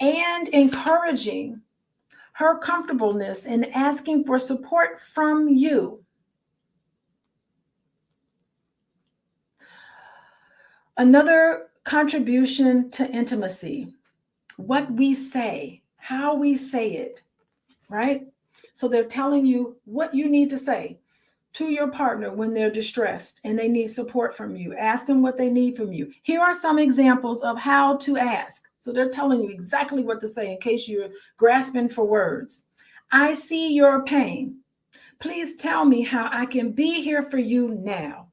and encouraging her comfortableness in asking for support from you. Another contribution to intimacy, what we say, how we say it, right? So they're telling you what you need to say to your partner when they're distressed and they need support from you. Ask them what they need from you. Here are some examples of how to ask. So they're telling you exactly what to say in case you're grasping for words. I see your pain. Please tell me how I can be here for you now.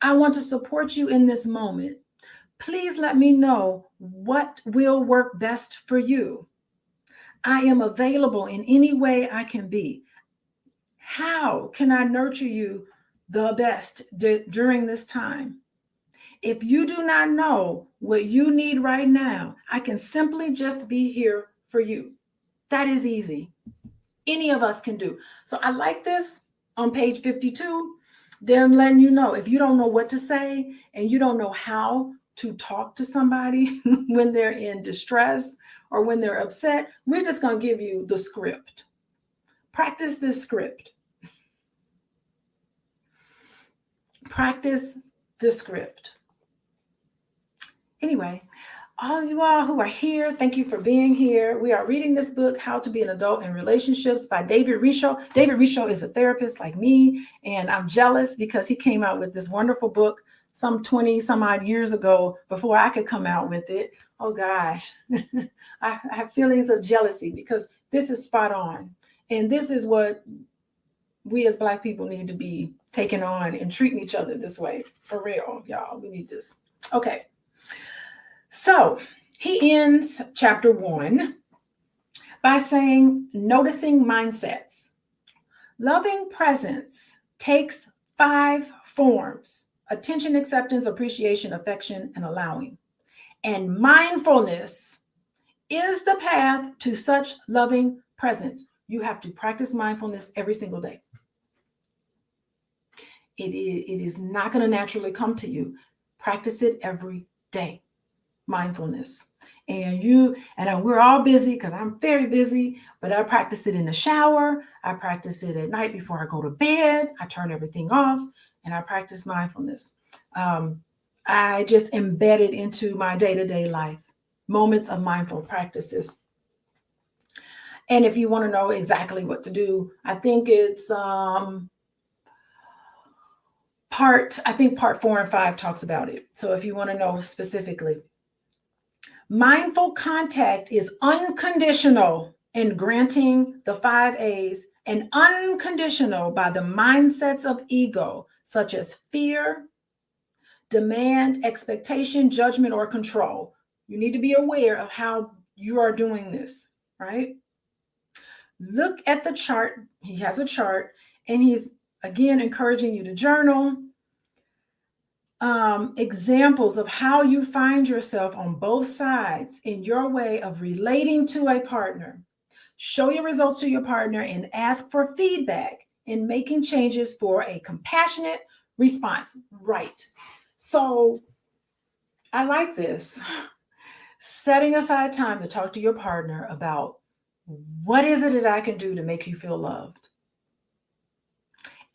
I want to support you in this moment. Please let me know what will work best for you. I am available in any way I can be. How can I nurture you the best during this time? If you do not know what you need right now, I can simply just be here for you. That is easy. Any of us can do. So I like this on page 52. They're letting you know if you don't know what to say and you don't know how to talk to somebody when they're in distress or when they're upset, we're just going to give you the script. Practice this script. Practice the script. Anyway, all you all who are here, thank you for being here. We are reading this book, How to Be an Adult in Relationships by David Richo. David Richo is a therapist like me, and I'm jealous because he came out with this wonderful book some 20 some odd years ago before I could come out with it. Oh gosh, I have feelings of jealousy because this is spot on. And this is what we as Black people need to be taking on and treating each other this way. For real, y'all, we need this. Okay. So he ends chapter 1 by saying, noticing mindsets. Loving presence takes 5 forms: attention, acceptance, appreciation, affection, and allowing. And mindfulness is the path to such loving presence. You have to practice mindfulness every single day. It is not going to naturally come to you. Practice it every day. Mindfulness. And we're all busy because I'm very busy, but I practice it in the shower. I practice it at night before I go to bed. I turn everything off and I practice mindfulness. I just embed it into my day-to-day life, moments of mindful practices. And if you want to know exactly what to do, I think it's part 4 and 5 talks about it. So if you want to know specifically, mindful contact is unconditional in granting the 5 A's and unconditional by the mindsets of ego, such as fear, demand, expectation, judgment, or control. You need to be aware of how you are doing this, right? Look at the chart. He has a chart, and he's again encouraging you to journal. Examples of how you find yourself on both sides in your way of relating to a partner. Show your results to your partner and ask for feedback in making changes for a compassionate response. Right. So I like this. Setting aside time to talk to your partner about what is it that I can do to make you feel loved.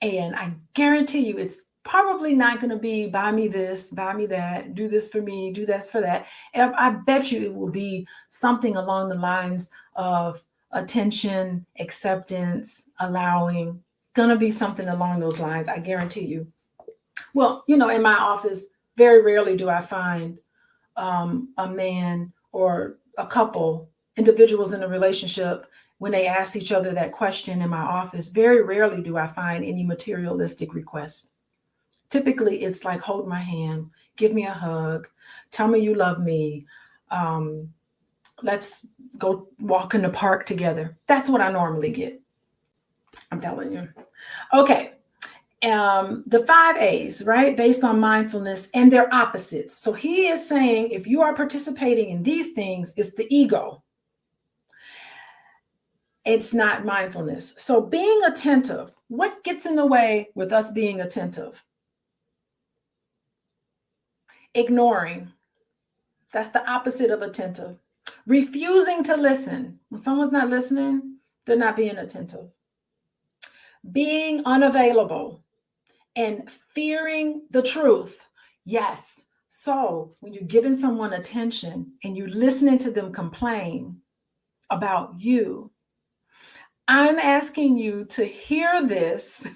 And I guarantee you it's probably not going to be buy me this, buy me that, do this for me, do that for that. And I bet you it will be something along the lines of attention, acceptance, allowing. It's going to be something along those lines. I guarantee you. Well, in my office, very rarely do I find a man or a couple, individuals in a relationship, when they ask each other that question in my office, very rarely do I find any materialistic requests. Typically, it's like, hold my hand, give me a hug, tell me you love me. Let's go walk in the park together. That's what I normally get. I'm telling you. Okay. The 5 A's, right? Based on mindfulness and their opposites. So he is saying, if you are participating in these things, it's the ego. It's not mindfulness. So being attentive, what gets in the way with us being attentive? Ignoring. That's the opposite of attentive. Refusing to listen. When someone's not listening, they're not being attentive. Being unavailable and fearing the truth. Yes. So when you're giving someone attention and you're listening to them complain about you, I'm asking you to hear this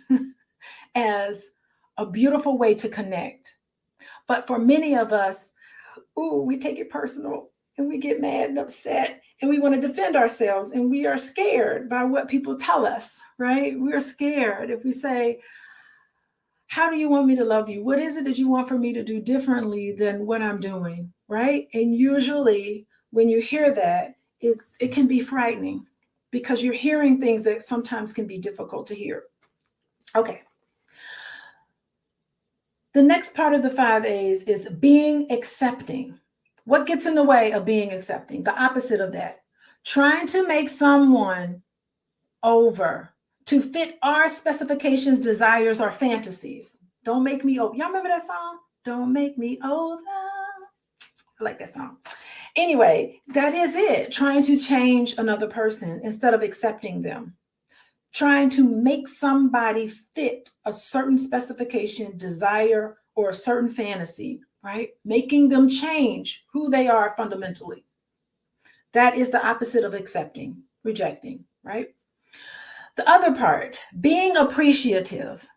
as a beautiful way to connect. But for many of us, we take it personal and we get mad and upset and we want to defend ourselves and we are scared by what people tell us, right? We're scared if we say, how do you want me to love you? What is it that you want for me to do differently than what I'm doing, right? And usually when you hear that, it can be frightening because you're hearing things that sometimes can be difficult to hear. Okay. The next part of the 5 A's is being accepting. What gets in the way of being accepting? The opposite of that. Trying to make someone over to fit our specifications, desires, or fantasies. Don't make me over. Y'all remember that song? Don't make me over. I like that song. Anyway, that is it. Trying to change another person instead of accepting them. Trying to make somebody fit a certain specification, desire, or a certain fantasy, right? Making them change who they are fundamentally. That is the opposite of accepting, rejecting, right? The other part, being appreciative.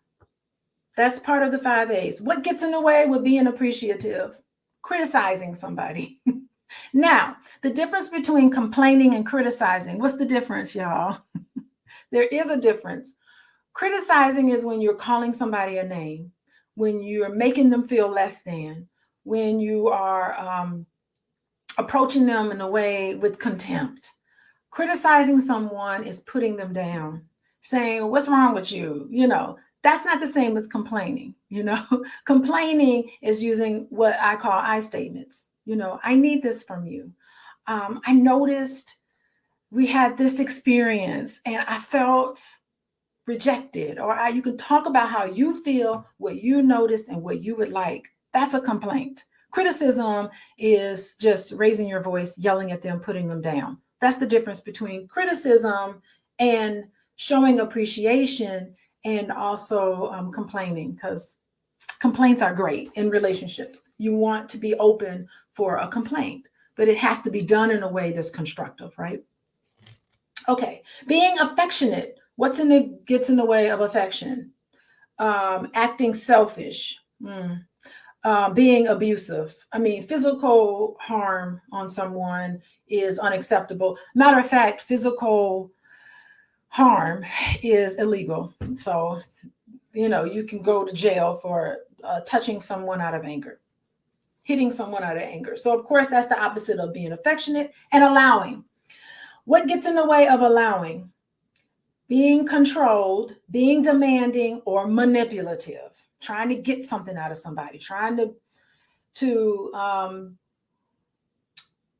That's part of the 5 A's. What gets in the way with being appreciative? Criticizing somebody. Now, the difference between complaining and criticizing, what's the difference, y'all? There is a difference. Criticizing is when you're calling somebody a name, when you're making them feel less than, when you are approaching them in a way with contempt. Criticizing someone is putting them down, saying, what's wrong with you? That's not the same as complaining. Complaining is using what I call I statements. I need this from you. I noticed we had this experience and I felt rejected, or you can talk about how you feel, what you noticed, and what you would like. That's a complaint. Criticism is just raising your voice, yelling at them, putting them down. That's the difference between criticism and showing appreciation and also complaining, because complaints are great in relationships. You want to be open for a complaint, but it has to be done in a way that's constructive, right? Okay, being affectionate. Gets in the way of affection? Acting selfish, being abusive. Physical harm on someone is unacceptable. Matter of fact, physical harm is illegal. So, you can go to jail for touching someone out of anger, hitting someone out of anger. So, of course, that's the opposite of being affectionate. And allowing. What gets in the way of allowing? Being controlled, being demanding, or manipulative, trying to get something out of somebody, trying to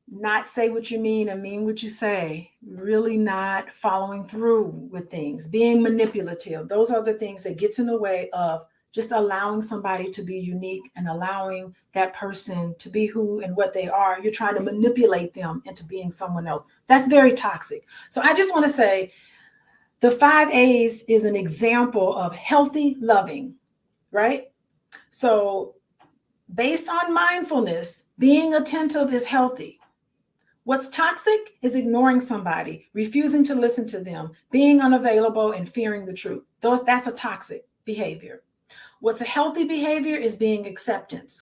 not say what you mean and mean what you say, really not following through with things, being manipulative. Those are the things that gets in the way of just allowing somebody to be unique and allowing that person to be who and what they are. You're trying to manipulate them into being someone else. That's very toxic. So I just want to say, the 5 A's is an example of healthy loving, right? So based on mindfulness, being attentive is healthy. What's toxic is ignoring somebody, refusing to listen to them, being unavailable, and fearing the truth. That's a toxic behavior. What's a healthy behavior is being acceptance.